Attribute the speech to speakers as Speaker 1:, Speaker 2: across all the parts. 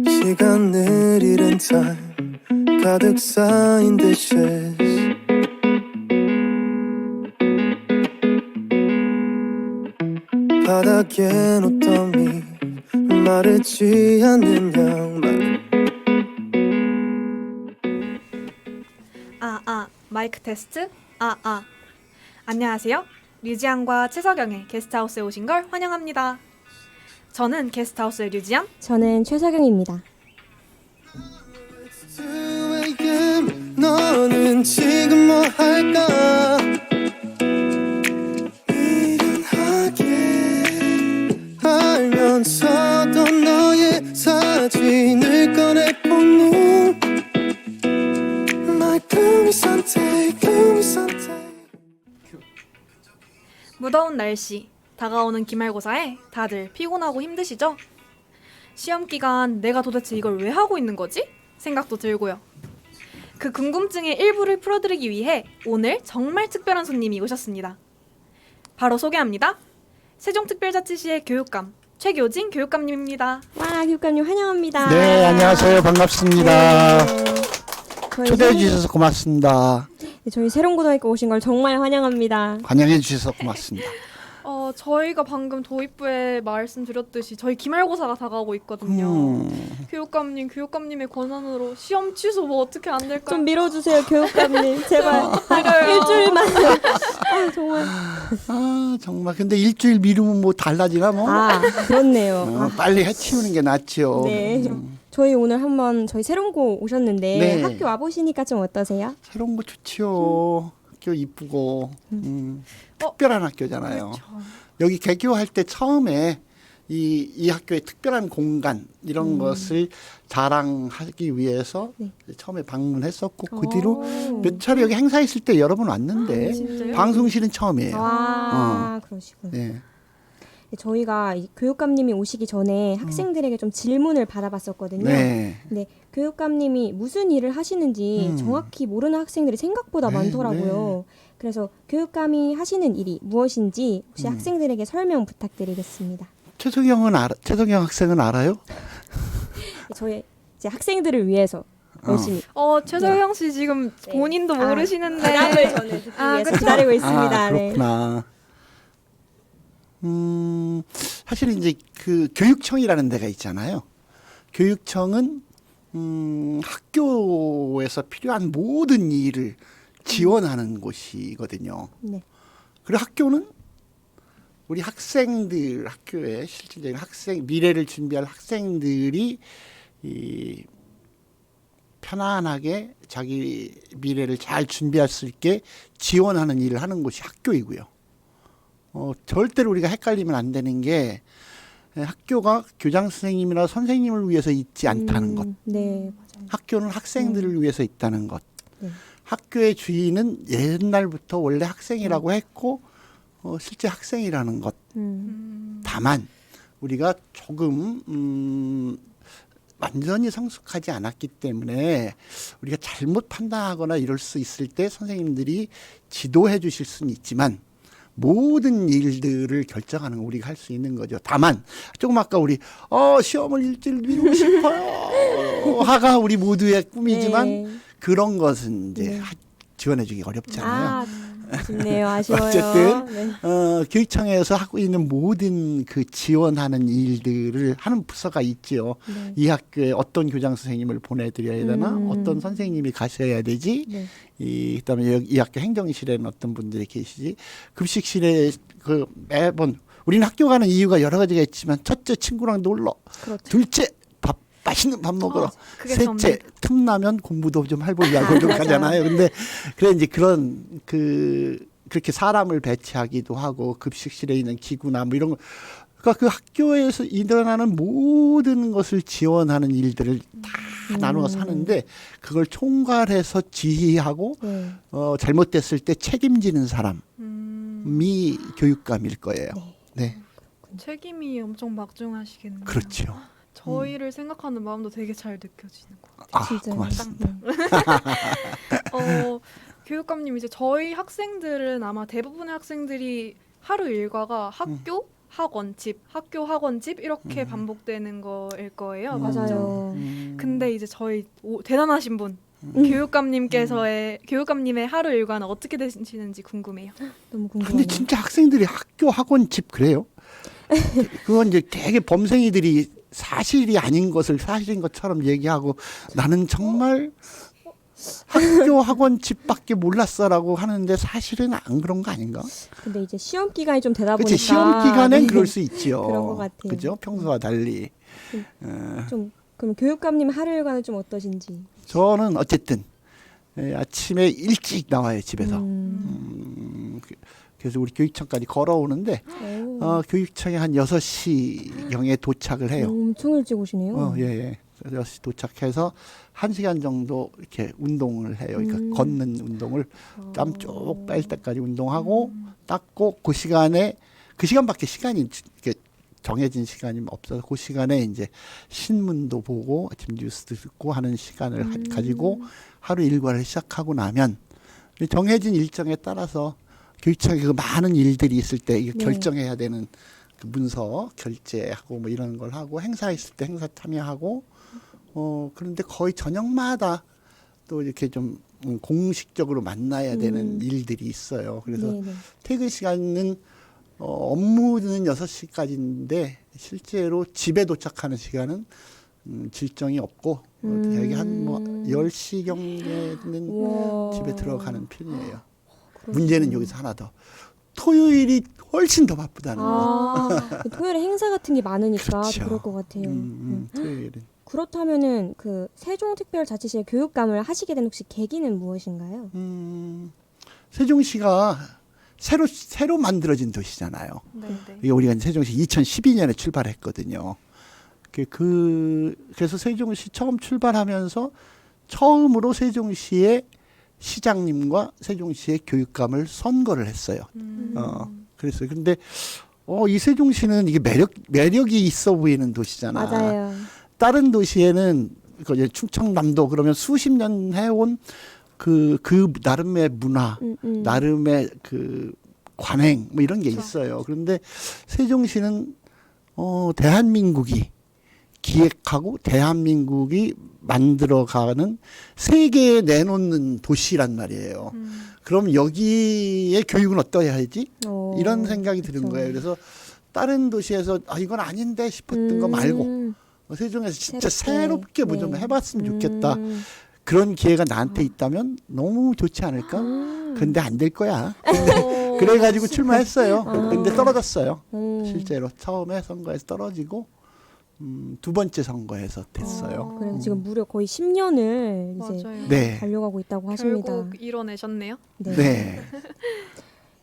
Speaker 1: 시간을 잃은 time 가득 쌓인 dishes 바닥엔 옷더미 마르지 않는 양말
Speaker 2: 마이크 테스트? 안녕하세요. 류지안과 최석영의 게스트하우스에 오신 걸 환영합니다. 저는 게스트하우스의 류지안,
Speaker 3: 저는 최석영입니다.
Speaker 1: 너는 지금 뭐 할까? 미련하게 알면서도 너의 사진을 꺼내보는 My gloomy Sunday, gloomy Sunday.
Speaker 2: 무더운 날씨, 다가오는 기말고사에 다들 피곤하고 힘드시죠? 시험 기간 내가 도대체 이걸 왜 하고 있는 거지? 생각도 들고요. 그 궁금증의 일부를 풀어드리기 위해 오늘 정말 특별한 손님이 오셨습니다. 바로 소개합니다. 세종특별자치시의 교육감 최교진 교육감님입니다.
Speaker 3: 와, 교육감님 환영합니다.
Speaker 4: 네, 안녕하세요. 반갑습니다.
Speaker 3: 네.
Speaker 4: 초대해 주셔서 고맙습니다.
Speaker 3: 저희 세롱고등학교 오신 걸 정말 환영합니다.
Speaker 4: 환영해 주셔서 고맙습니다.
Speaker 2: 저희가 방금 도입부에 말씀드렸듯이 저희 기말고사가 다가오고 있거든요. 교육감님의 권한으로 시험 취소 뭐 어떻게 안 될까요?
Speaker 3: 좀 밀어주세요, 교육감님. 제발. 일주일만. 정말.
Speaker 4: 정말. 근데 일주일 미루면 뭐 달라지나 뭐?
Speaker 3: 그렇네요.
Speaker 4: 빨리 해치우는 게 낫죠.
Speaker 3: 네. 저희 오늘 한번 저희 세롱고 오셨는데
Speaker 4: 네.
Speaker 3: 학교 와보시니까 좀 어떠세요?
Speaker 4: 새로운 거 좋지요. 학교 이쁘고 특별한 학교잖아요.
Speaker 2: 그렇죠.
Speaker 4: 여기 개교할 때 처음에 이 학교의 특별한 공간 이런 것을 자랑하기 위해서
Speaker 3: 네.
Speaker 4: 처음에 방문했었고 그 뒤로
Speaker 3: 오.
Speaker 4: 몇 차례 여기 행사 있을 때 여러 번 왔는데
Speaker 2: 진짜요?
Speaker 4: 방송실은 처음이에요.
Speaker 3: 그러시군요.
Speaker 4: 네.
Speaker 3: 저희가 이 교육감님이 오시기 전에 학생들에게 좀 질문을 받아봤었거든요.
Speaker 4: 네.
Speaker 3: 근데 교육감님이 무슨 일을 하시는지 정확히 모르는 학생들이 생각보다
Speaker 4: 네,
Speaker 3: 많더라고요. 그래서 교육감이 하시는 일이 무엇인지 혹시 학생들에게 설명 부탁드리겠습니다.
Speaker 4: 최석영 학생은 알아요?
Speaker 3: 저희 이제 학생들을 위해서 열심히
Speaker 2: 최석영 씨 지금 본인도 모르시는데
Speaker 3: 대답을 저는 듣기 위해서
Speaker 2: 그쵸?
Speaker 3: 기다리고 있습니다.
Speaker 4: 그렇구나. 사실 이제 그 교육청이라는 데가 있잖아요. 교육청은 학교에서 필요한 모든 일을 지원하는 곳이거든요.
Speaker 3: 네.
Speaker 4: 그리고 학교는 우리 학생들 학교에 실질적인 미래를 준비할 학생들이 이 편안하게 자기 미래를 잘 준비할 수 있게 지원하는 일을 하는 곳이 학교이고요. 절대로 우리가 헷갈리면 안 되는 게 학교가 교장 선생님이나 선생님을 위해서 있지 않다는 것.
Speaker 3: 네, 맞아요.
Speaker 4: 학교는 학생들을 위해서 있다는 것.
Speaker 3: 네.
Speaker 4: 학교의 주인은 옛날부터 원래 학생이라고 했고 실제 학생이라는 것. 다만 우리가 조금 완전히 성숙하지 않았기 때문에 우리가 잘못 판단하거나 이럴 수 있을 때 선생님들이 지도해 주실 수는 있지만 모든 일들을 결정하는 거 우리가 할 수 있는 거죠. 다만 조금 아까 우리 시험을 일주일 미루고 싶어요 하가 우리 모두의 꿈이지만
Speaker 3: 네.
Speaker 4: 그런 것은 이제 지원해 주기 어렵잖아요.
Speaker 3: 좋네요. 아쉬워요.
Speaker 4: 어쨌든
Speaker 3: 네.
Speaker 4: 교육청에서 하고 있는 모든 그 지원하는 일들을 하는 부서가 있지요.
Speaker 3: 네.
Speaker 4: 이 학교에 어떤 교장 선생님을 보내드려야 되나, 어떤 선생님이 가셔야 되지.
Speaker 3: 네.
Speaker 4: 그다음에 이 학교 행정실에는 어떤 분들이 계시지. 급식실에 그 매번 우리는 학교 가는 이유가 여러 가지가 있지만 첫째 친구랑 놀러,
Speaker 3: 그렇죠.
Speaker 4: 둘째 맛있는 밥 먹으러,
Speaker 2: 그게
Speaker 4: 셋째
Speaker 2: 전부다.
Speaker 4: 틈나면 공부도 좀 해보려고 노력하잖아요. 근데 그래 이제 그렇게 사람을 배치하기도 하고 급식실에 있는 기구나 뭐 이런 거. 그러니까 그 학교에서 일어나는 모든 것을 지원하는 일들을 다 나누어서 하는데 그걸 총괄해서 지휘하고 잘못됐을 때 책임지는 사람이 교육감일 거예요. 네.
Speaker 2: 책임이 엄청 막중하시겠네요.
Speaker 4: 그렇죠.
Speaker 2: 저희를 생각하는 마음도 되게 잘 느껴지는 것 같아요.
Speaker 3: 진짜요?
Speaker 4: 고맙습니다.
Speaker 2: 교육감님 이제 저희 학생들은 아마 대부분의 학생들이 하루 일과가 학교, 학원, 집, 학교, 학원, 집 이렇게 반복되는 거일 거예요.
Speaker 3: 맞아요.
Speaker 2: 근데 이제 저희 대단하신 분 교육감님의 하루 일과는 어떻게 되시는지 궁금해요.
Speaker 3: 너무
Speaker 4: 근데
Speaker 3: 궁금해요.
Speaker 4: 진짜 학생들이 학교, 학원, 집 그래요? 그건 이제 되게 범생이들이 사실이 아닌 것을 사실인 것처럼 얘기하고 나는 정말 학교, 학원, 집밖에 몰랐어라고 하는데 사실은 안 그런 거 아닌가?
Speaker 3: 근데 이제 시험 기간이 좀 되다
Speaker 4: 그렇지,
Speaker 3: 보니까
Speaker 4: 시험 기간엔
Speaker 3: 네.
Speaker 4: 그럴 수 있지요.
Speaker 3: 그런 것 같아요.
Speaker 4: 그죠? 평소와 달리.
Speaker 3: 좀 그럼 교육감님 하루 일과는 좀 어떠신지.
Speaker 4: 저는 어쨌든 아침에 일찍 나와요, 집에서. 그래서 우리 교육청까지 걸어오는데 교육청에 한 6시경에 도착을 해요.
Speaker 3: 엄청 일찍 오시네요.
Speaker 4: 예. 6시 도착해서 1시간 정도 이렇게 운동을 해요. 그러니까 걷는 운동을 땀 쭉 뺄 때까지 운동하고 닦고 그 시간밖에 시간이 이렇게 정해진 시간이 없어서 그 시간에 이제 신문도 보고 아침 뉴스도 듣고 하는 시간을 가지고 하루 일과를 시작하고 나면 정해진 일정에 따라서 교육청에 그 많은 일들이 있을 때 이거
Speaker 3: 네.
Speaker 4: 결정해야 되는 그 문서 결제하고 뭐 이런 걸 하고 행사 있을 때 행사 참여하고 그런데 거의 저녁마다 또 이렇게 좀 공식적으로 만나야 되는 일들이 있어요. 그래서
Speaker 3: 네네.
Speaker 4: 퇴근 시간은 업무는 6시까지인데 실제로 집에 도착하는 시간은 질정이 없고 대개 한 뭐 10시경에는
Speaker 3: 우와.
Speaker 4: 집에 들어가는 편이에요. 문제는 여기서 하나 더. 토요일이 훨씬 더 바쁘다는 거.
Speaker 3: 토요일에 행사 같은 게 많으니까
Speaker 4: 그렇죠.
Speaker 3: 그럴 것 같아요.
Speaker 4: 토요일은.
Speaker 3: 그렇다면은 그 세종특별자치시의 교육감을 하시게 된 혹시 계기는 무엇인가요?
Speaker 4: 세종시가 새로 만들어진 도시잖아요.
Speaker 2: 네.
Speaker 4: 이게 우리가 세종시 2012년에 출발했거든요. 그래서 세종시 처음 출발하면서 처음으로 세종시의 시장님과 세종시의 교육감을 선거를 했어요. 그랬어요. 근데 이 세종시는 이게 매력이 있어 보이는 도시잖아.
Speaker 3: 맞아요.
Speaker 4: 다른 도시에는 이제 충청남도 그러면 수십 년 해온 그 나름의 문화, 나름의 그 관행 뭐 이런 게 있어요. 그런데 세종시는 대한민국이 기획하고 대한민국이 만들어가는 세계에 내놓는 도시란 말이에요. 그럼 여기에 교육은 어떠해야지? 이런 생각이 드는
Speaker 3: 그쵸.
Speaker 4: 거예요. 그래서 다른 도시에서 이건 아닌데 싶었던 거 말고 세종에서 진짜 새롭게 뭐 좀 해봤으면 좋겠다. 그런 기회가 나한테 있다면 너무 좋지 않을까? 근데 안 될 거야. 그래가지고 출마했어요. 근데 떨어졌어요. 실제로 처음에 선거에서 떨어지고 두 번째 선거에서 됐어요.
Speaker 3: 그래서 지금 무려 거의 10년을 이제
Speaker 2: 맞아요.
Speaker 4: 네.
Speaker 3: 달려가고 있다고 하십니다.
Speaker 2: 결국 이뤄내셨네요.
Speaker 4: 네.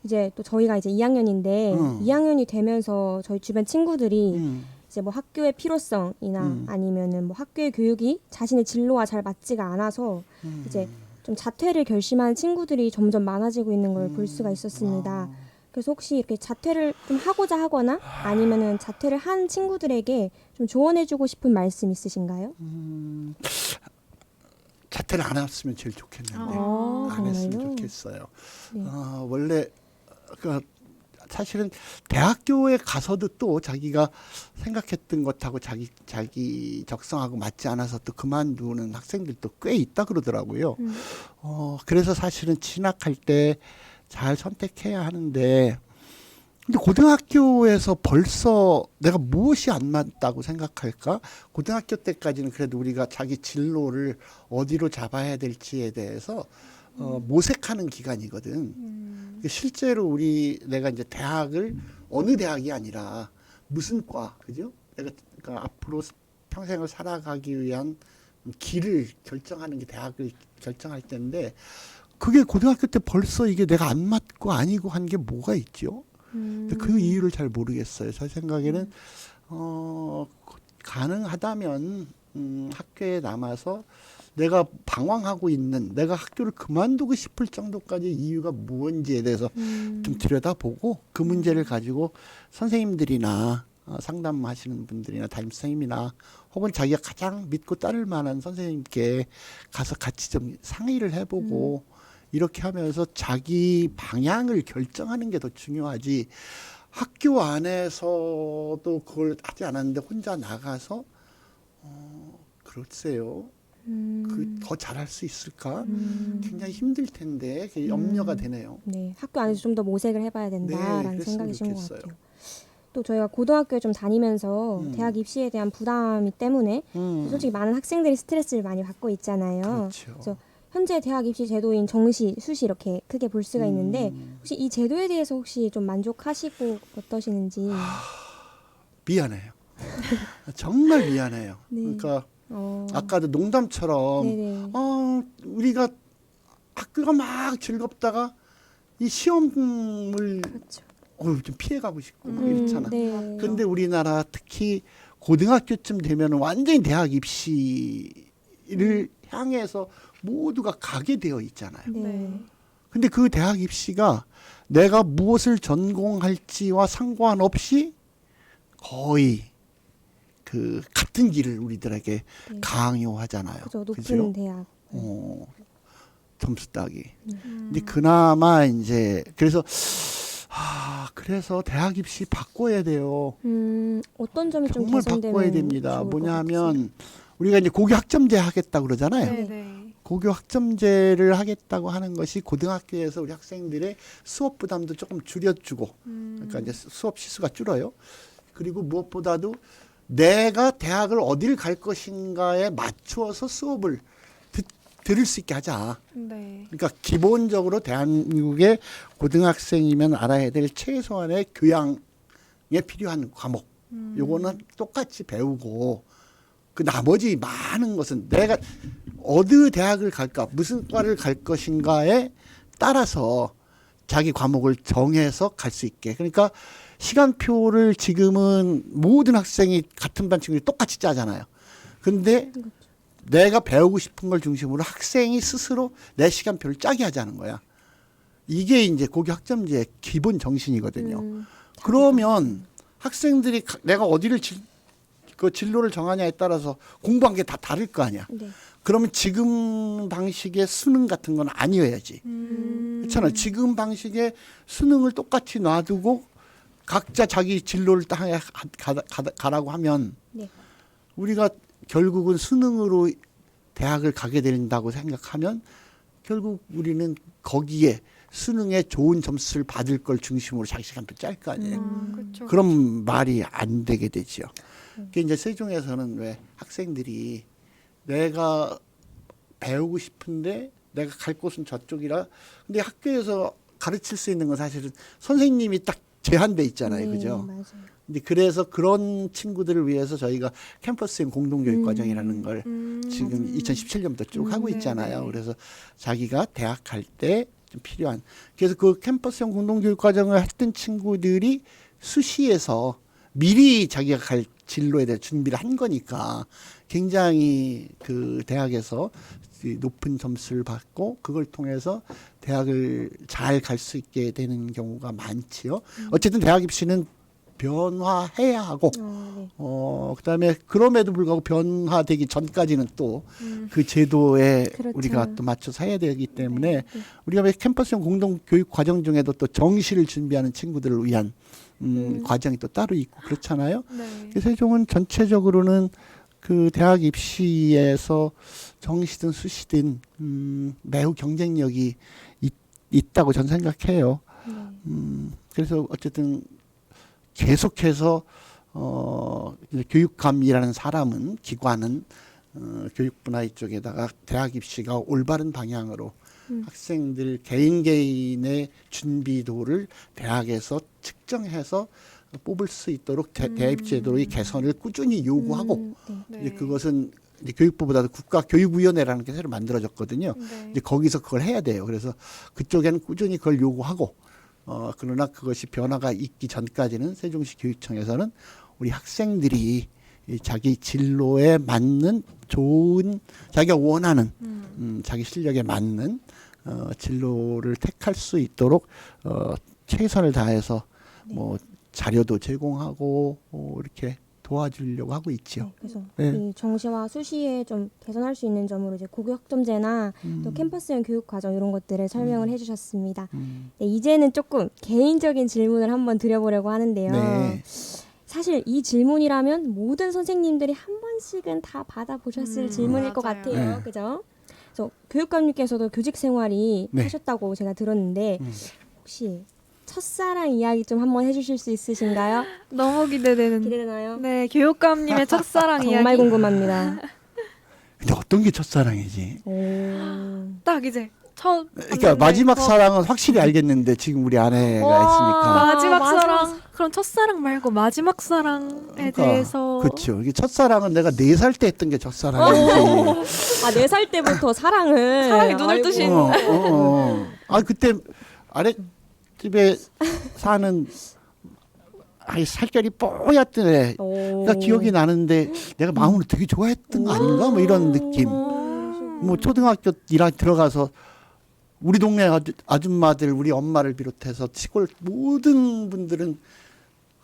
Speaker 3: 이제 또 저희가 이제 2학년인데 2학년이 되면서 저희 주변 친구들이 이제 뭐 학교의 필요성이나 아니면은 뭐 학교의 교육이 자신의 진로와 잘 맞지가 않아서 이제 좀 자퇴를 결심하는 친구들이 점점 많아지고 있는 걸 볼 수가 있었습니다. 그래서 혹시 이렇게 자퇴를 좀 하고자 하거나 아니면은 자퇴를 한 친구들에게 좀 조언해주고 싶은 말씀 있으신가요?
Speaker 4: 자퇴를 안 했으면 제일 좋겠는데
Speaker 3: 아,
Speaker 4: 안 했으면
Speaker 3: 정말요?
Speaker 4: 좋겠어요.
Speaker 3: 네.
Speaker 4: 원래 사실은 대학교에 가서도 또 자기가 생각했던 것하고 자기 적성하고 맞지 않아서 또 그만두는 학생들도 꽤 있다 그러더라고요. 그래서 사실은 진학할 때 잘 선택해야 하는데 근데 고등학교에서 벌써 내가 무엇이 안 맞다고 생각할까? 고등학교 때까지는 그래도 우리가 자기 진로를 어디로 잡아야 될지에 대해서 모색하는 기간이거든. 실제로 내가 이제 대학을 어느 대학이 아니라 무슨 과, 그죠? 내가 그러니까 앞으로 평생을 살아가기 위한 길을 결정하는 게 대학을 결정할 때인데 그게 고등학교 때 벌써 이게 내가 안 맞고 아니고 한 게 뭐가 있죠? 근데 그 이유를 잘 모르겠어요. 제 생각에는 가능하다면 학교에 남아서 내가 방황하고 있는 내가 학교를 그만두고 싶을 정도까지 이유가 무엇인지에 대해서 좀 들여다보고 그 문제를 가지고 선생님들이나 상담하시는 분들이나 담임선생님이나 혹은 자기가 가장 믿고 따를 만한 선생님께 가서 같이 좀 상의를 해보고 이렇게 하면서 자기 방향을 결정하는 게 더 중요하지 학교 안에서도 그걸 하지 않았는데 혼자 나가서 글쎄요. 그 더 잘할 수 있을까? 굉장히 힘들 텐데 그게 염려가 되네요.
Speaker 3: 네, 학교 안에서 좀 더 모색을 해봐야
Speaker 4: 네,
Speaker 3: 된다라는
Speaker 4: 그랬으면
Speaker 3: 생각이신 것
Speaker 4: 좋겠어요.
Speaker 3: 같아요. 또 저희가 고등학교에 좀 다니면서 대학 입시에 대한 부담이 때문에 솔직히 많은 학생들이 스트레스를 많이 받고 있잖아요.
Speaker 4: 그렇죠.
Speaker 3: 그래서 현재 대학 입시 제도인 정시, 수시 이렇게 크게 볼 수가 있는데 혹시 이 제도에 대해서 혹시 좀 만족하시고 어떠시는지?
Speaker 4: 미안해요. 정말 미안해요.
Speaker 3: 네.
Speaker 4: 그러니까 아까도 농담처럼
Speaker 3: 네네.
Speaker 4: 우리가 학교가 막 즐겁다가 이 시험을
Speaker 3: 그렇죠.
Speaker 4: 좀 피해가고 싶고 이렇잖아.
Speaker 3: 네.
Speaker 4: 근데 우리나라 특히 고등학교쯤 되면 완전히 대학 입시를 향해서 모두가 가게 되어 있잖아요.
Speaker 3: 네.
Speaker 4: 근데 그 대학 입시가 내가 무엇을 전공할지와 상관없이 거의 그 같은 길을 우리들에게 강요하잖아요.
Speaker 3: 그죠. 높은
Speaker 4: 그죠?
Speaker 3: 대학.
Speaker 4: 점수 따기. 근데 그나마 이제 그래서 그래서 대학 입시 바꿔야 돼요.
Speaker 3: 어떤 점이 좀
Speaker 4: 정말
Speaker 3: 개선되면
Speaker 4: 바꿔야 됩니다.
Speaker 3: 좋을 것
Speaker 4: 뭐냐
Speaker 3: 같으세요?
Speaker 4: 하면 우리가 이제 고교 학점제 하겠다 그러잖아요.
Speaker 2: 네네.
Speaker 4: 고교 학점제를 하겠다고 하는 것이 고등학교에서 우리 학생들의 수업 부담도 조금 줄여주고, 그러니까 이제 수업 시수가 줄어요. 그리고 무엇보다도 내가 대학을 어디를 갈 것인가에 맞추어서 수업을 들을 수 있게 하자.
Speaker 2: 네.
Speaker 4: 그러니까 기본적으로 대한민국의 고등학생이면 알아야 될 최소한의 교양에 필요한 과목. 요거는 똑같이 배우고 그 나머지 많은 것은 내가 어느 대학을 갈까, 무슨 과를 갈 것인가에 따라서 자기 과목을 정해서 갈 수 있게. 그러니까 시간표를 지금은 모든 학생이 같은 반 친구들이 똑같이 짜잖아요. 근데 내가 배우고 싶은 걸 중심으로 학생이 스스로 내 시간표를 짜게 하자는 거야. 이게 이제 고교 학점제의 기본 정신이거든요. 그러면 학생들이 내가 어디를 그 진로를 정하냐에 따라서 공부한 게 다 다를 거 아니야.
Speaker 3: 네.
Speaker 4: 그러면 지금 방식의 수능 같은 건 아니어야지. 그렇잖아요. 지금 방식의 수능을 똑같이 놔두고 각자 자기 진로를 딱 가라고 하면
Speaker 3: 네.
Speaker 4: 우리가 결국은 수능으로 대학을 가게 된다고 생각하면 결국 우리는 거기에 수능에 좋은 점수를 받을 걸 중심으로 자기 시간표 짤 거 아니에요.
Speaker 2: 그렇죠.
Speaker 4: 그럼 말이 안 되게 되지요. 그게 이제 세종에서는 왜 학생들이 내가 배우고 싶은데 내가 갈 곳은 저쪽이라 근데 학교에서 가르칠 수 있는 건 사실은 선생님이 딱 제한돼 있잖아요.
Speaker 3: 네,
Speaker 4: 그죠?
Speaker 3: 맞아요.
Speaker 4: 근데 그래서 그런 친구들을 위해서 저희가 캠퍼스형 공동교육 과정이라는 걸 지금 2017년부터 쭉 하고 있잖아요.
Speaker 2: 네네.
Speaker 4: 그래서 자기가 대학 갈 때 좀 필요한 그래서 그 캠퍼스형 공동교육 과정을 했던 친구들이 수시에서 미리 자기가 갈 진로에 대해 준비를 한 거니까 굉장히 그 대학에서 높은 점수를 받고 그걸 통해서 대학을 잘 갈 수 있게 되는 경우가 많지요. 어쨌든 대학 입시는 변화해야 하고
Speaker 3: 네.
Speaker 4: 그다음에 그럼에도 불구하고 변화되기 전까지는 또 그 제도에
Speaker 3: 그렇죠.
Speaker 4: 우리가 또 맞춰서 해야 되기 때문에
Speaker 3: 네.
Speaker 4: 우리가 왜 캠퍼스형 공동 교육 과정 중에도 또 정시를 준비하는 친구들을 위한 과정이 또 따로 있고 그렇잖아요.
Speaker 2: 네.
Speaker 4: 세종은 전체적으로는 그 대학 입시에서 정시든 수시든 매우 경쟁력이 있다고 저는 생각해요. 그래서 어쨌든 계속해서 이제 교육감이라는 사람은 기관은 교육부나 이쪽에다가 대학 입시가 올바른 방향으로 학생들 개인의 준비도를 대학에서 측정해서 뽑을 수 있도록 대입 제도의 개선을 꾸준히 요구하고
Speaker 3: 네.
Speaker 4: 이제 그것은 이제 교육부보다도 국가교육위원회라는 게 새로 만들어졌거든요.
Speaker 2: 네.
Speaker 4: 이제 거기서 그걸 해야 돼요. 그래서 그쪽에는 꾸준히 그걸 요구하고 그러나 그것이 변화가 있기 전까지는 세종시 교육청에서는 우리 학생들이 이 자기 진로에 맞는 좋은 자기가 원하는 자기 실력에 맞는 진로를 택할 수 있도록 최선을 다해서 뭐 자료도 제공하고 이렇게 도와주려고 하고 있지요.
Speaker 3: 네, 그래서
Speaker 4: 네.
Speaker 3: 이 정시와 수시에 좀 개선할 수 있는 점으로 이제 고교 학점제나 또 캠퍼스형 교육 과정 이런 것들을 설명을 해주셨습니다. 네, 이제는 조금 개인적인 질문을 한번 드려보려고 하는데요.
Speaker 4: 네.
Speaker 3: 사실 이 질문이라면 모든 선생님들이 한 번씩은 다 받아보셨을 질문일 것
Speaker 2: 맞아요.
Speaker 3: 같아요.
Speaker 4: 네.
Speaker 3: 그죠? 그래서 교육감님께서도 교직 생활이
Speaker 4: 네.
Speaker 3: 하셨다고 제가 들었는데 혹시 첫사랑 이야기 좀 한번 해주실 수 있으신가요?
Speaker 2: 너무 기대되는.
Speaker 3: 기대되나요?
Speaker 2: 네, 교육감님의 첫사랑
Speaker 3: 정말
Speaker 2: 이야기.
Speaker 3: 궁금합니다.
Speaker 4: 근데 어떤 게 첫사랑이지?
Speaker 3: 오.
Speaker 2: 딱 이제 첫.
Speaker 4: 그러니까 마지막 사랑은 확실히 알겠는데 지금 우리 아내가 있으니까.
Speaker 2: 마지막
Speaker 3: 마지막
Speaker 2: 사랑. 그럼 첫사랑 말고 마지막 사랑에 대해서.
Speaker 4: 그렇죠. 이게 첫사랑은 내가 4살 때 했던 게 첫사랑이지.
Speaker 3: 아, 4살 때부터 사랑을.
Speaker 2: 사랑이 눈을
Speaker 3: 아이고.
Speaker 2: 뜨신.
Speaker 4: 아 그때 아랫집에 사는 살결이 뽀얗던 애.
Speaker 3: 오.
Speaker 4: 그러니까 기억이 나는데 내가 마음으로 되게 좋아했던 거 아닌가? 뭐 이런 느낌. 뭐 초등학교 1학년 들어가서 우리 동네 아줌마들, 우리 엄마를 비롯해서 시골 모든 분들은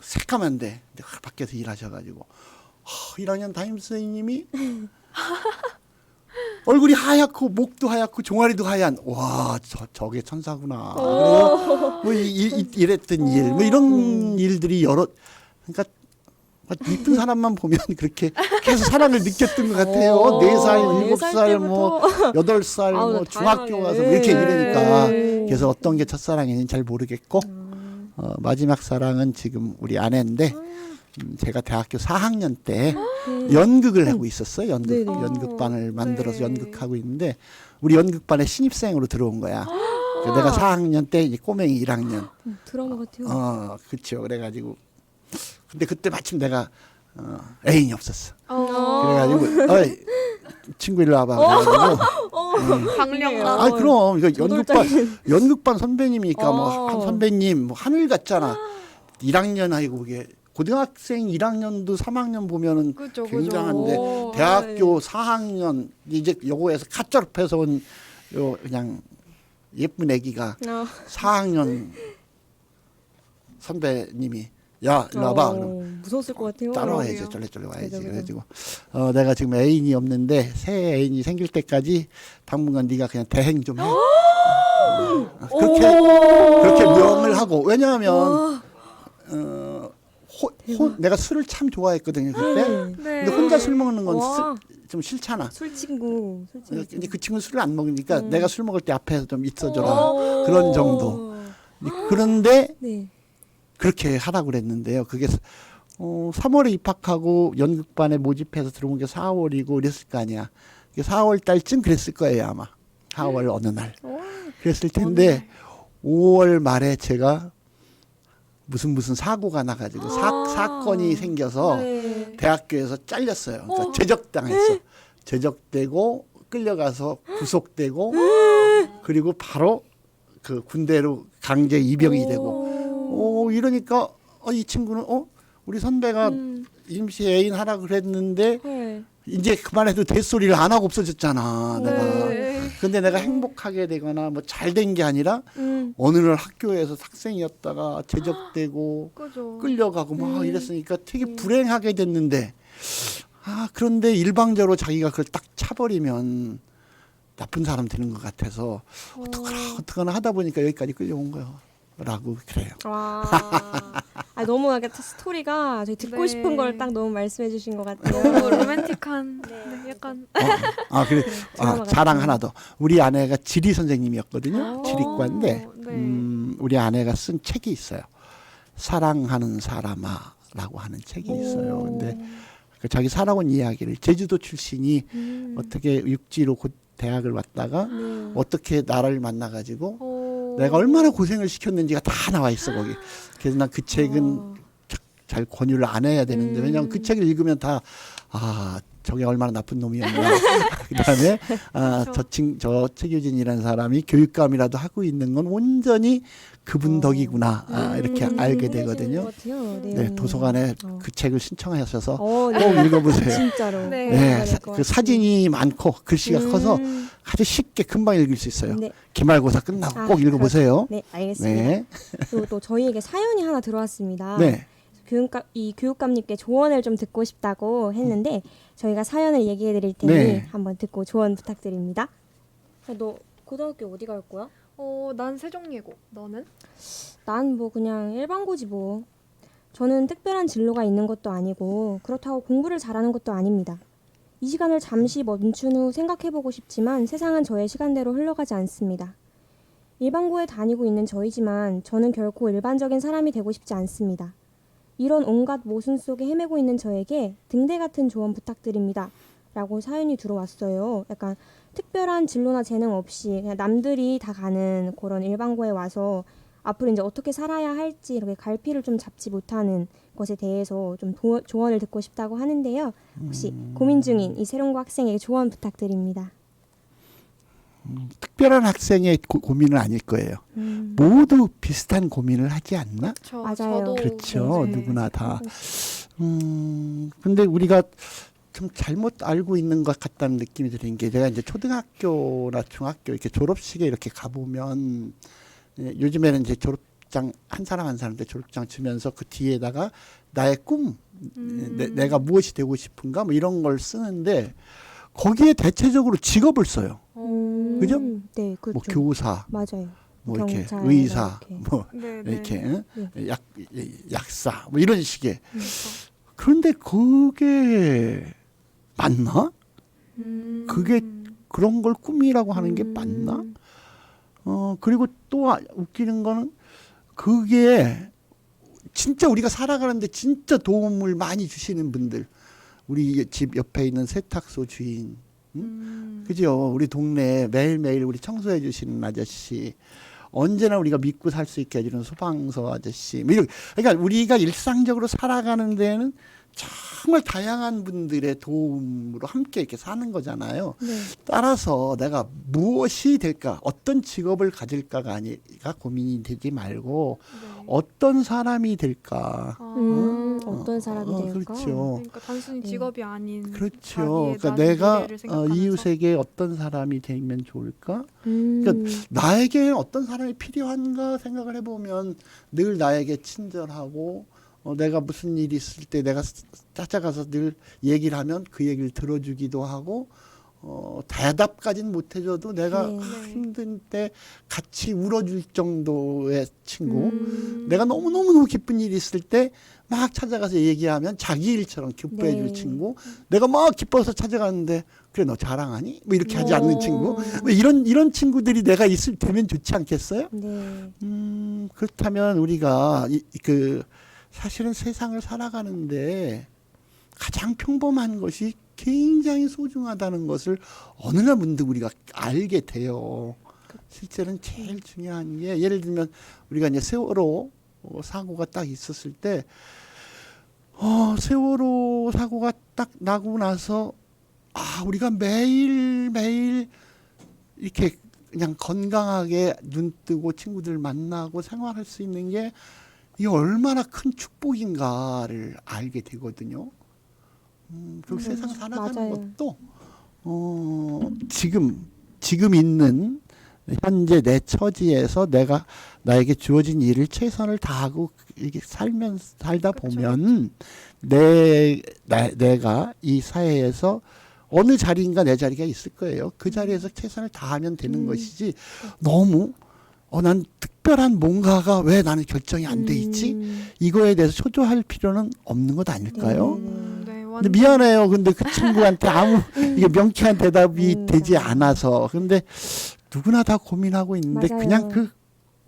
Speaker 4: 새까만데 밖에서 일하셔가지고 1학년 담임 선생님이 얼굴이 하얗고 목도 하얗고 종아리도 하얀 와 저게 천사구나. 그래서 뭐 이랬던 일, 뭐 이런 일들이 여러 그러니까 이쁜 사람만 보면 그렇게 계속 사랑을 느꼈던 것 같아요. 4살, 7살, 뭐 8살,
Speaker 3: 아우,
Speaker 4: 뭐 중학교 가서
Speaker 3: 다양하게.
Speaker 4: 이렇게 이러니까
Speaker 3: 네.
Speaker 4: 그래서 어떤 게 첫사랑인지 잘 모르겠고 마지막 사랑은 지금 우리 아내인데 제가 대학교 4학년 때 연극을 하고 있었어요.
Speaker 3: 네네.
Speaker 4: 연극반을 만들어서
Speaker 2: 네.
Speaker 4: 연극하고 있는데 우리 연극반에 신입생으로 들어온 거야. 그래서 내가 4학년 때 이제 꼬맹이 1학년.
Speaker 3: 드라마 같아요.
Speaker 4: 그렇죠. 그래가지고 근데 그때 마침 내가 애인이 없었어.
Speaker 2: 어.
Speaker 4: 그래가지고 어이 친구 일로 와봐. 그래가지고
Speaker 2: 강령나.
Speaker 4: 아 그럼 이거
Speaker 3: 도돌적인.
Speaker 4: 연극반 선배님이니까 뭐
Speaker 3: 어.
Speaker 4: 한 선배님 뭐 하늘 같잖아. 1학년 아이고 그게 고등학생 1학년도 3학년 보면은
Speaker 2: 그죠,
Speaker 4: 굉장한데
Speaker 3: 그죠.
Speaker 4: 대학교 4학년 이제 요거에서 갓 졸업해서 온 요 그냥 예쁜 애기가 4학년 선배님이 야 일로 와봐. 그럼
Speaker 3: 무서웠을 것 같아요.
Speaker 4: 따라와야지
Speaker 2: 그러게요.
Speaker 4: 쫄래쫄래 와야지.
Speaker 3: 그죠, 그죠.
Speaker 4: 그래가지고 내가 지금 애인이 없는데 새 애인이 생길 때까지 당분간 네가 그냥 대행 좀 해. 그렇게 명을 하고 왜냐하면 내가 술을 참 좋아했거든요 그때.
Speaker 2: 네.
Speaker 4: 근데 혼자 술 먹는 건
Speaker 3: 와.
Speaker 4: 좀 싫잖아.
Speaker 3: 술 친구.
Speaker 4: 이제 그 친구 술을 안 먹으니까 내가 술 먹을 때 앞에서 좀 있어줘라
Speaker 3: 오.
Speaker 4: 그런 정도. 그런데
Speaker 3: 네.
Speaker 4: 그렇게 하라고 그랬는데요. 그게 3월에 입학하고 연극반에 모집해서 들어온 게 4월이고 이랬을 거 아니야. 이게 4월 달쯤 그랬을 거예요 아마. 4월 어느 날. 그랬을 텐데 5월 말에 제가 무슨 사고가 나가지고 사건이 생겨서
Speaker 3: 네.
Speaker 4: 대학교에서 잘렸어요. 그러니까 제적당했어. 제적되고 끌려가서 구속되고 그리고 바로 그 군대로 강제 입영이 되고 이러니까 이 친구는 우리 선배가 임시 애인 하라 그랬는데
Speaker 3: 네.
Speaker 4: 이제 그만해도 됐소리를 안 하고 없어졌잖아 내가.
Speaker 2: 네.
Speaker 4: 근데 내가 행복하게 되거나 뭐 잘 된 게 아니라 어느 날 학교에서 학생이었다가 제적되고
Speaker 2: 그죠.
Speaker 4: 끌려가고 막 이랬으니까 되게 불행하게 됐는데 그런데 일방적으로 자기가 그걸 딱 차버리면 나쁜 사람 되는 것 같아서 어떡하나 하다 보니까 여기까지 끌려온 거예요. 라고 그래요.
Speaker 3: 와. 너무 약간 스토리가 저희 듣고
Speaker 2: 네.
Speaker 3: 싶은 걸 딱 너무 말씀해 주신 것 같아요.
Speaker 2: 너무 로맨틱한. 네, 약간.
Speaker 4: 그래.
Speaker 3: 드라마
Speaker 4: 자랑
Speaker 3: 같은.
Speaker 4: 하나 더. 우리 아내가 지리 선생님이었거든요. 지리과인데
Speaker 2: 네.
Speaker 4: 우리 아내가 쓴 책이 있어요. 사랑하는 사람아라고 하는 책이 있어요. 근데 그 자기 살아온 이야기를 제주도 출신이 어떻게 육지로 곧 대학을 왔다가 어떻게 나를 만나가지고 내가 얼마나 고생을 시켰는지가 다 나와 있어 거기. 그래서 난 그 책은 잘 권유를 안 해야 되는데 왜냐하면 그 책을 읽으면 다 저게 얼마나 나쁜 놈이었나. 그다음에 저 최규진이라는 사람이 교육감이라도 하고 있는 건 온전히 그분 덕이구나 이렇게 알게 되거든요. 네, 도서관에 그 책을 신청하셔서 꼭 읽어보세요.
Speaker 3: 진짜로.
Speaker 2: 네.
Speaker 4: 네, 그 사진이 많고 글씨가 커서 아주 쉽게 금방 읽을 수 있어요.
Speaker 3: 네.
Speaker 4: 기말고사 끝나고 꼭 읽어보세요.
Speaker 3: 네, 알겠습니다.
Speaker 4: 네.
Speaker 3: 그리고 또 저희에게 사연이 하나 들어왔습니다.
Speaker 4: 네.
Speaker 3: 교육감님께 조언을 좀 듣고 싶다고 했는데 저희가 사연을 얘기해 드릴 테니
Speaker 4: 네.
Speaker 3: 한번 듣고 조언 부탁드립니다. 너 고등학교 어디 갈 거야?
Speaker 2: 난 세종예고. 너는?
Speaker 3: 난 뭐 그냥 일반고지 뭐. 저는 특별한 진로가 있는 것도 아니고 그렇다고 공부를 잘하는 것도 아닙니다. 이 시간을 잠시 멈춘 후 생각해보고 싶지만 세상은 저의 시간대로 흘러가지 않습니다. 일반고에 다니고 있는 저이지만 저는 결코 일반적인 사람이 되고 싶지 않습니다. 이런 온갖 모순 속에 헤매고 있는 저에게 등대 같은 조언 부탁드립니다. 라고 사연이 들어왔어요. 약간 특별한 진로나 재능 없이 그냥 남들이 다 가는 그런 일반고에 와서 앞으로 이제 어떻게 살아야 할지 이렇게 갈피를 좀 잡지 못하는 것에 대해서 좀 조언을 듣고 싶다고 하는데요. 혹시 고민 중인 이 세롱고 학생에게 조언 부탁드립니다.
Speaker 4: 특별한 학생의 고민은 아닐 거예요. 모두 비슷한 고민을 하지 않나?
Speaker 2: 저,
Speaker 3: 맞아요.
Speaker 2: 저도
Speaker 4: 그렇죠.
Speaker 2: 네.
Speaker 4: 누구나 다. 근데 우리가 좀 잘못 알고 있는 것 같다는 느낌이 드는 게 제가 이제 초등학교나 중학교 이렇게 졸업식에 이렇게 가보면 요즘에는 이제 졸업장 한 사람 한 사람한테 졸업장 주면서 그 뒤에다가 나의 꿈, 내가 무엇이 되고 싶은가 뭐 이런 걸 쓰는데 거기에 대체적으로 직업을 써요. 그죠?
Speaker 3: 네, 그렇죠.
Speaker 4: 뭐 교사,
Speaker 3: 맞아요.
Speaker 4: 뭐 이렇게
Speaker 3: 경찰,
Speaker 4: 의사,
Speaker 3: 이렇게.
Speaker 4: 뭐
Speaker 2: 네,
Speaker 4: 이렇게
Speaker 2: 네.
Speaker 4: 응? 약사 뭐 이런 식의. 그런데 그게 맞나? 그게 그런 걸 꿈이라고 하는 게 맞나? 그리고 또 웃기는 거는 그게 진짜 우리가 살아가는데 진짜 도움을 많이 주시는 분들. 우리 집 옆에 있는 세탁소 주인. 그죠? 우리 동네에 매일매일 우리 청소해 주시는 아저씨. 언제나 우리가 믿고 살 수 있게 해주는 소방서 아저씨. 뭐 그러니까 우리가 일상적으로 살아가는 데에는 정말 다양한 분들의 도움으로 함께 이렇게 사는 거잖아요.
Speaker 3: 네.
Speaker 4: 따라서 내가 무엇이 될까, 어떤 직업을 가질까가 고민이 되지 말고
Speaker 2: 네.
Speaker 4: 어떤 사람이 될까.
Speaker 3: 어떤 사람이 될까?
Speaker 4: 그렇죠.
Speaker 2: 그러니까 단순히 직업이 아닌
Speaker 4: 그렇죠.
Speaker 2: 자기의
Speaker 4: 그러니까
Speaker 2: 나중
Speaker 4: 내가
Speaker 2: 미래를 생각하면서.
Speaker 4: 이웃에게 어떤 사람이 되면 좋을까? 그러니까 나에게 어떤 사람이 필요한가 생각을 해보면 늘 나에게 친절하고 내가 무슨 일이 있을 때 내가 찾아가서 늘 얘기를 하면 그 얘기를 들어주기도 하고 대답까지는 못해줘도 내가
Speaker 3: 네.
Speaker 4: 힘든 때 같이 울어줄 정도의 친구. 내가 너무너무 기쁜 일이 있을 때 막 찾아가서 얘기하면 자기 일처럼 기뻐해줄
Speaker 3: 네.
Speaker 4: 친구. 내가 막 기뻐서 찾아가는데 그래 너 자랑하니? 뭐 이렇게 하지 않는 친구.
Speaker 3: 네.
Speaker 4: 뭐 이런 친구들이 내가 되면 좋지 않겠어요?
Speaker 3: 네.
Speaker 4: 그렇다면 우리가 사실은 세상을 살아가는데 가장 평범한 것이 굉장히 소중하다는 것을 어느 날 문득 우리가 알게 돼요. 실제로는 제일 중요한 게 예를 들면 우리가 이제 세월호 사고가 딱 있었을 때 세월호 사고가 딱 나고 나서 우리가 매일매일 이렇게 그냥 건강하게 눈 뜨고 친구들 만나고 생활할 수 있는 게 이게 얼마나 큰 축복인가를 알게 되거든요. 그리고 세상 살아가는
Speaker 3: 맞아요.
Speaker 4: 것도 지금 있는 현재 내 처지에서 나에게 주어진 일을 최선을 다하고 이게 살다 보면 내가 이 사회에서 어느 자리인가 내 자리가 있을 거예요. 그 자리에서 최선을 다하면 되는 것이지 너무 난 특별한 뭔가가 왜 나는 결정이 안 돼 있지? 이거에 대해서 초조할 필요는 없는 것 아닐까요?
Speaker 2: 네,
Speaker 4: 근데 미안해요. 근데 그 친구한테 이게 명쾌한 대답이 되지 않아서. 근데 누구나 다 고민하고 있는데
Speaker 3: 맞아요.
Speaker 4: 그냥 그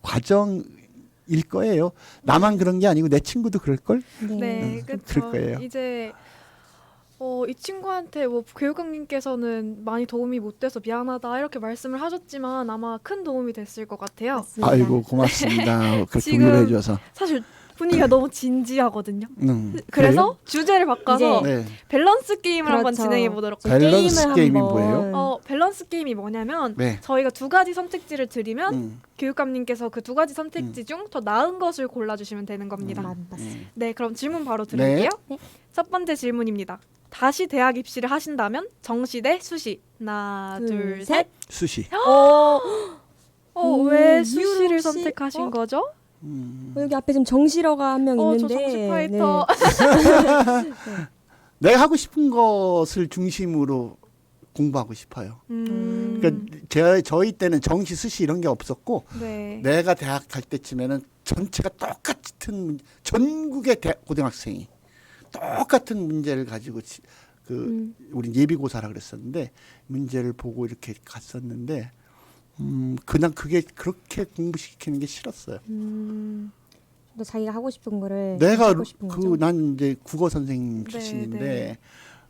Speaker 4: 과정일 거예요. 나만 그런 게 아니고 내 친구도 그럴걸?
Speaker 2: 네,
Speaker 4: 그럴
Speaker 2: 그렇죠.
Speaker 4: 거예요.
Speaker 2: 이제 이 친구한테 뭐 교육감님께서는 많이 도움이 못 돼서 미안하다 이렇게 말씀을 하셨지만 아마 큰 도움이 됐을 것 같아요.
Speaker 3: 맞습니다.
Speaker 4: 아이고 고맙습니다. 그렇게
Speaker 2: 지금
Speaker 4: 위로해 줘서.
Speaker 2: 사실 분위기가 너무 진지하거든요. 그래서 주제를 바꿔서
Speaker 3: 이제
Speaker 4: 네.
Speaker 2: 밸런스 게임을 한번
Speaker 3: 그렇죠.
Speaker 2: 진행해 보도록
Speaker 3: 좀
Speaker 2: 할게요.
Speaker 4: 밸런스
Speaker 3: 게임을
Speaker 4: 게임이
Speaker 3: 한번
Speaker 4: 뭐예요?
Speaker 2: 밸런스 게임이 뭐냐면
Speaker 4: 네.
Speaker 2: 저희가 두 가지 선택지를 드리면 교육감님께서 그 두 가지 선택지 중 더 나은 것을 골라주시면 되는 겁니다.
Speaker 3: 맞습니다.
Speaker 2: 네, 그럼 질문 바로 드릴게요.
Speaker 3: 네.
Speaker 2: 첫 번째 질문입니다. 다시 대학 입시를 하신다면 정시대 수시. 하나, 둘, 셋.
Speaker 4: 수시.
Speaker 2: 왜
Speaker 3: 이유로
Speaker 2: 수시를
Speaker 3: 혹시-
Speaker 2: 선택하신 거죠?
Speaker 3: 여기 앞에 지금 정실어가 한 명 있는데.
Speaker 2: 저 정식 파이터.
Speaker 4: 내가 하고 싶은 것을 중심으로 공부하고 싶어요. 그러니까 저희 때는 정시, 수시 이런 게 없었고
Speaker 2: 네.
Speaker 4: 내가 대학 갈 때쯤에는 전체가 똑같은 전국의 고등학생이 똑같은 문제를 가지고 우리 예비고사라 그랬었는데 문제를 보고 이렇게 갔었는데 그냥 그게 그렇게 공부시키는 게 싫었어요.
Speaker 3: 또 자기가 하고 싶은 거를
Speaker 4: 내가
Speaker 3: 하고 싶은 거죠.
Speaker 4: 난 이제 국어 선생님
Speaker 2: 네,
Speaker 4: 출신인데
Speaker 2: 네.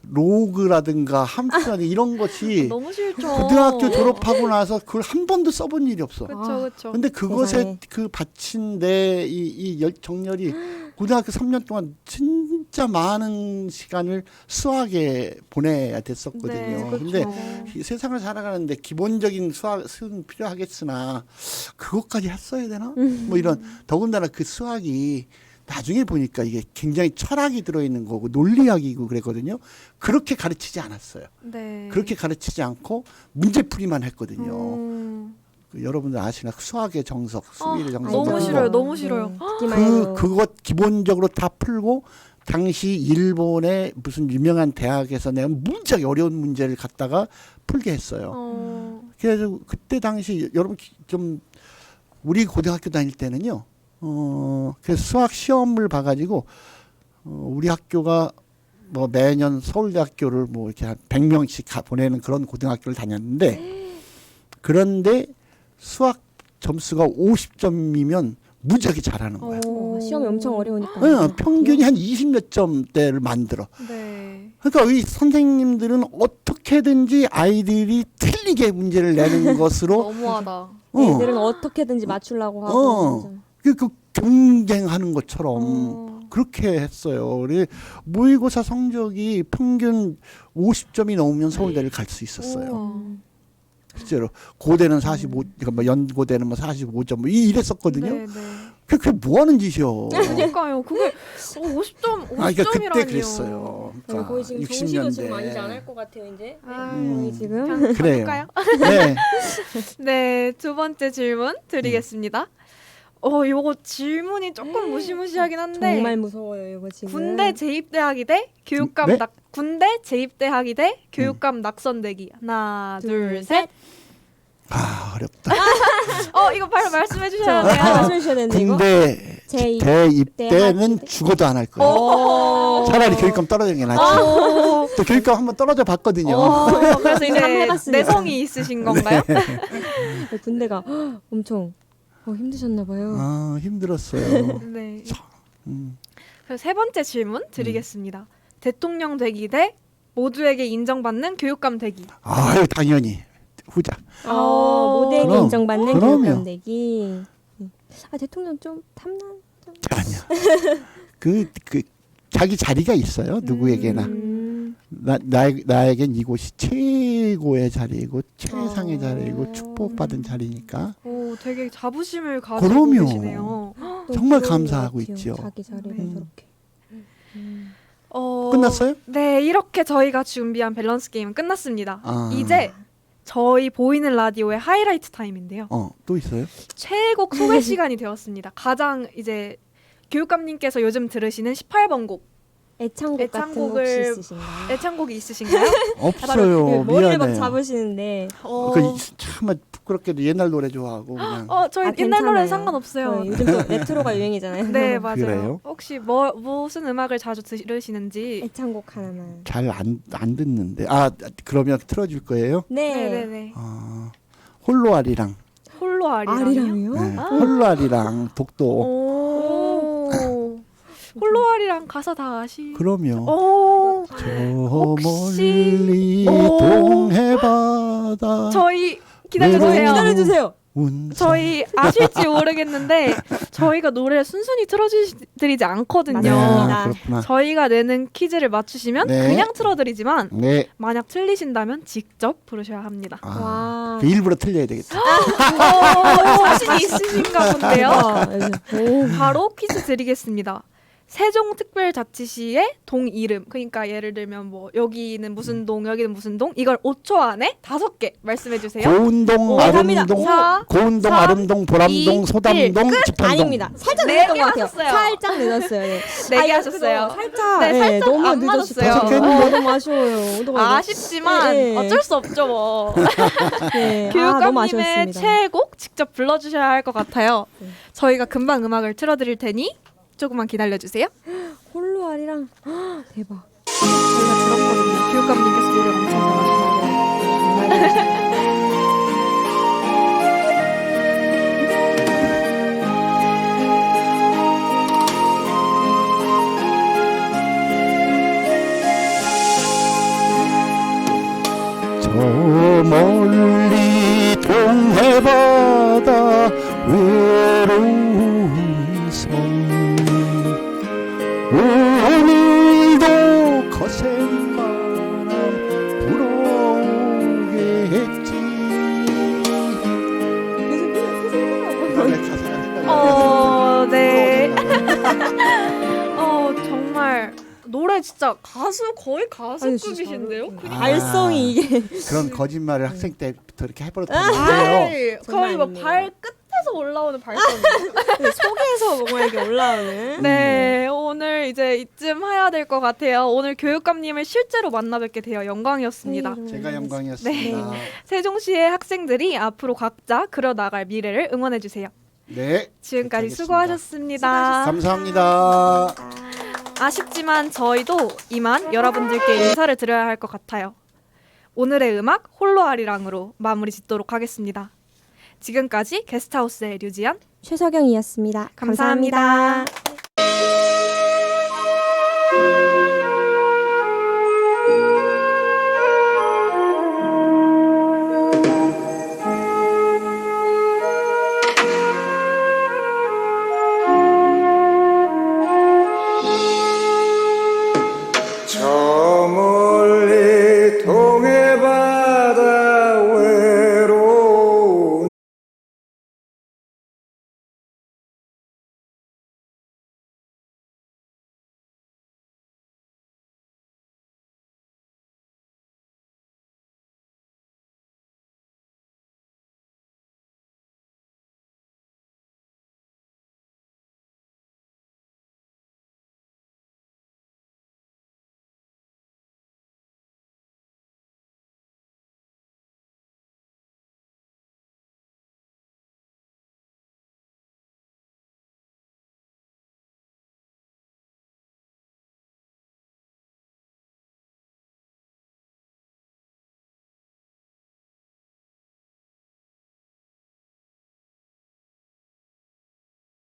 Speaker 4: 로그라든가 함수라든가 이런 것이
Speaker 2: 너무 싫죠.
Speaker 4: 고등학교 졸업하고 나서 그걸 한 번도 써본 일이 없어.
Speaker 2: 그렇죠, 그렇죠.
Speaker 4: 근데 그것에
Speaker 3: 세상에.
Speaker 4: 그 바친 이 정열이 고등학교 3년 동안 진짜 많은 시간을 수학에 보내야 됐었거든요.
Speaker 2: 네,
Speaker 4: 근데
Speaker 2: 그렇죠.
Speaker 4: 이 세상을 살아가는데 기본적인 수학은 필요하겠으나 그것까지 했어야 되나? 뭐 이런 더군다나 그 수학이 나중에 보니까 이게 굉장히 철학이 들어있는 거고 논리학이고 그랬거든요. 그렇게 가르치지 않았어요.
Speaker 2: 네.
Speaker 4: 그렇게 가르치지 않고 문제풀이만 했거든요.
Speaker 2: 음.
Speaker 4: 여러분들 아시나 수학의 정석, 수비의 정석.
Speaker 2: 너무
Speaker 3: 알죠.
Speaker 2: 싫어요. 너무 싫어요.
Speaker 3: 네, 듣기만 해도.
Speaker 4: 그것 기본적으로 다 풀고 당시 일본의 무슨 유명한 대학에서 내가 무지하게 어려운 문제를 갖다가 풀게 했어요. 그래서 그때 당시 여러분 좀 우리 고등학교 다닐 때는요. 그래서 수학 시험을 봐가지고 우리 학교가 뭐 매년 서울대학교를 뭐 이렇게 한 100명씩 보내는 그런 고등학교를 다녔는데 그런데 수학 점수가 50점이면 무지하게 잘하는 거야.
Speaker 3: 시험이 엄청 어려우니까.
Speaker 4: 평균이 한 20몇 점대를 만들어.
Speaker 2: 네.
Speaker 4: 그러니까 이 선생님들은 어떻게든지 아이들이 틀리게 문제를 내는 것으로
Speaker 2: 너무하다.
Speaker 3: 애들은 어떻게든지 맞추려고 하고. 맞아.
Speaker 4: 그 경쟁하는 것처럼 그렇게 했어요. 그래 모의고사 성적이 평균 50점이 넘으면 서울대를 갈 수 있었어요. 실제로 고대는 45, 그러니까 뭐 연고대는 뭐 45점 뭐 이랬었거든요.
Speaker 2: 네, 네.
Speaker 4: 그게 뭐 하는 짓이요?
Speaker 2: 그러니까요. 그게 50점, 50점이라니요.
Speaker 4: 그러니까 그때 그랬어요. 그러니까
Speaker 3: 거의 지금
Speaker 4: 60년대.
Speaker 3: 정시도 지금 아니지 않을 것 같아요 이제.
Speaker 2: 아유,
Speaker 3: 지금.
Speaker 4: 그래요.
Speaker 2: 바꿀까요?
Speaker 4: 네.
Speaker 2: 네, 두 번째 질문 드리겠습니다. 요거 질문이 조금 무시무시하긴 한데
Speaker 3: 정말 무서워요 이거 지금.
Speaker 2: 군대 재입대하기 대 교육감
Speaker 4: 네?
Speaker 2: 군대 재입대하기 대 교육감 낙선되기. 하나, 둘, 셋.
Speaker 4: 아 어렵다.
Speaker 2: 이거 바로 말씀해 주셔야 돼요.
Speaker 3: 말씀해 주셔야 되는데 이거.
Speaker 4: 군대 대입대는 죽어도 안 할 거예요. 차라리 교육감 떨어지는 게 낫지. 또 교육감 한번 떨어져 봤거든요.
Speaker 2: 그래서 이제
Speaker 3: 한번 해봤으니까.
Speaker 2: 내성이 있으신 건가요?
Speaker 3: 군대가 엄청 힘드셨나 봐요.
Speaker 4: 아 힘들었어요.
Speaker 2: 네.
Speaker 4: 음.
Speaker 2: 그래서 세 번째 질문 드리겠습니다. 대통령 되기 대 모두에게 인정받는 교육감 되기.
Speaker 4: 아유 당연히 후자.
Speaker 3: 모델에게
Speaker 4: 그럼,
Speaker 3: 인정받는
Speaker 4: 그럼요.
Speaker 3: 교육감 되기. 대통령 좀 탐난.
Speaker 4: 아니야. 그 자기 자리가 있어요. 누구에게나. 나에겐 이곳이 최고의 자리이고 최상의 자리이고 축복받은 자리니까
Speaker 2: 되게 자부심을 가지고
Speaker 4: 그럼요.
Speaker 2: 계시네요.
Speaker 4: 정말
Speaker 3: 그런 것
Speaker 4: 감사하고
Speaker 3: 같아요.
Speaker 4: 있죠.
Speaker 3: 자기 자리를
Speaker 2: 네.
Speaker 3: 저렇게.
Speaker 4: 끝났어요?
Speaker 2: 네, 이렇게 저희가 준비한 밸런스 게임은 끝났습니다.
Speaker 4: 아.
Speaker 2: 이제 저희 보이는 라디오의 하이라이트 타임인데요.
Speaker 4: 또 있어요?
Speaker 2: 최애곡 소개 시간이 되었습니다. 가장 이제 교육감님께서 요즘 들으시는 18번 곡
Speaker 3: 애창곡 같은 거 혹시
Speaker 2: 애창곡을
Speaker 3: 있으신가요?
Speaker 2: 애창곡이 있으신가요?
Speaker 4: 없어요.
Speaker 3: 머리를 막
Speaker 4: 미안해요.
Speaker 3: 잡으시는데
Speaker 4: 참 부끄럽게도 옛날 노래 좋아하고 그냥.
Speaker 2: 저희 옛날
Speaker 3: 괜찮아요.
Speaker 2: 노래는 상관없어요.
Speaker 3: 요즘 또 레트로가 유행이잖아요.
Speaker 2: 네, 맞아요.
Speaker 4: 그래요?
Speaker 2: 혹시 무슨 음악을 자주 들으시는지.
Speaker 3: 애창곡 하나만.
Speaker 4: 잘 안 듣는데. 그러면 틀어줄 거예요?
Speaker 3: 네.
Speaker 2: 네네네.
Speaker 4: 홀로아리랑.
Speaker 2: 홀로 아리랑이요?
Speaker 3: 아리랑이요?
Speaker 4: 네. 홀로아리랑 독도.
Speaker 2: 오. 홀로 아리랑 가사 다 아시?
Speaker 4: 그럼요.
Speaker 2: 오.
Speaker 4: 저
Speaker 2: 혹시-
Speaker 4: 멀리
Speaker 2: 오.
Speaker 4: 동해바다.
Speaker 2: 저희 기다려주세요.
Speaker 3: 기다려주세요.
Speaker 2: 저희 아실지 모르겠는데 저희가 노래를 순순히 틀어드리지 않거든요.
Speaker 3: 맞습니다.
Speaker 4: 그렇구나.
Speaker 2: 저희가 내는 퀴즈를 맞추시면
Speaker 4: 네.
Speaker 2: 그냥 틀어드리지만
Speaker 4: 네.
Speaker 2: 만약 틀리신다면 직접 부르셔야 합니다.
Speaker 3: 와.
Speaker 4: 그 일부러 틀려야 되겠다.
Speaker 2: 자신 있으신가 본데요.
Speaker 3: 오.
Speaker 2: 바로 퀴즈 드리겠습니다. 세종특별자치시의 동 이름, 그러니까 예를 들면 뭐 여기는 무슨 동, 여기는 무슨 동, 이걸 5초 안에 5개 말씀해 주세요.
Speaker 4: 고운동,
Speaker 3: 오, 갑니다.
Speaker 4: 아름동,
Speaker 2: 사,
Speaker 4: 고운동,
Speaker 2: 3,
Speaker 4: 아름동, 보람동,
Speaker 2: 2,
Speaker 4: 소담동,
Speaker 2: 1,
Speaker 4: 지판동.
Speaker 3: 아닙니다. 살짝
Speaker 2: 네
Speaker 3: 늦었던
Speaker 2: 개
Speaker 3: 것 같아요.
Speaker 2: 하셨어요.
Speaker 3: 살짝 늦었어요. 네.
Speaker 2: 4개 하셨어요.
Speaker 3: 살짝,
Speaker 2: 네, 살짝
Speaker 3: 너무
Speaker 2: 안
Speaker 3: 늦었어요.
Speaker 2: 맞았어요.
Speaker 3: 너무 아쉬워요. 어떡하죠?
Speaker 2: 아쉽지만
Speaker 3: 네.
Speaker 2: 어쩔 수 없죠 뭐.
Speaker 3: 네. 너무
Speaker 2: 교육감님의
Speaker 3: 아쉬웠습니다.
Speaker 2: 최애곡 직접 불러주셔야 할 것 같아요. 저희가 금방 음악을 틀어드릴 테니 조금만 기다려주세요.
Speaker 3: 홀로 아리랑 대박.
Speaker 2: 저희가 들었거든요. 교육감님께서 노래 엄청 잘하신다고.
Speaker 4: 저 멀리 동해바다 외로운 섬 오늘도 거센 바람 불어오겠지. 노래 가사가 생각이
Speaker 2: 네.
Speaker 4: 안
Speaker 2: 정말 노래 진짜 가수 거의
Speaker 3: 아니, 진짜
Speaker 2: 가수급이신데요?
Speaker 3: 발성이 이게
Speaker 4: 그런 거짓말을 학생 때부터 이렇게 해버렸다는데요.
Speaker 2: 아이, 거의 뭐
Speaker 3: 정말
Speaker 2: 발 끝에서 올라오는 발성.
Speaker 3: 속에서 뭔가 이렇게 올라오는.
Speaker 2: 네, 오늘 이제 이쯤 해야 될 것 같아요. 오늘 교육감님을 실제로 만나 뵙게 되어 영광이었습니다.
Speaker 4: 제가 영광이었습니다.
Speaker 2: 세종시의 학생들이 앞으로 각자 그려나갈 미래를 응원해주세요.
Speaker 4: 네.
Speaker 2: 지금까지
Speaker 4: 그렇게
Speaker 2: 수고하셨습니다.
Speaker 4: 감사합니다.
Speaker 2: 아쉽지만 저희도 이만 여러분들께 인사를 드려야 할 것 같아요. 오늘의 음악 홀로 아리랑으로 마무리 짓도록 하겠습니다. 지금까지 게스트하우스의 류지연,
Speaker 3: 최석영이었습니다.
Speaker 2: 감사합니다.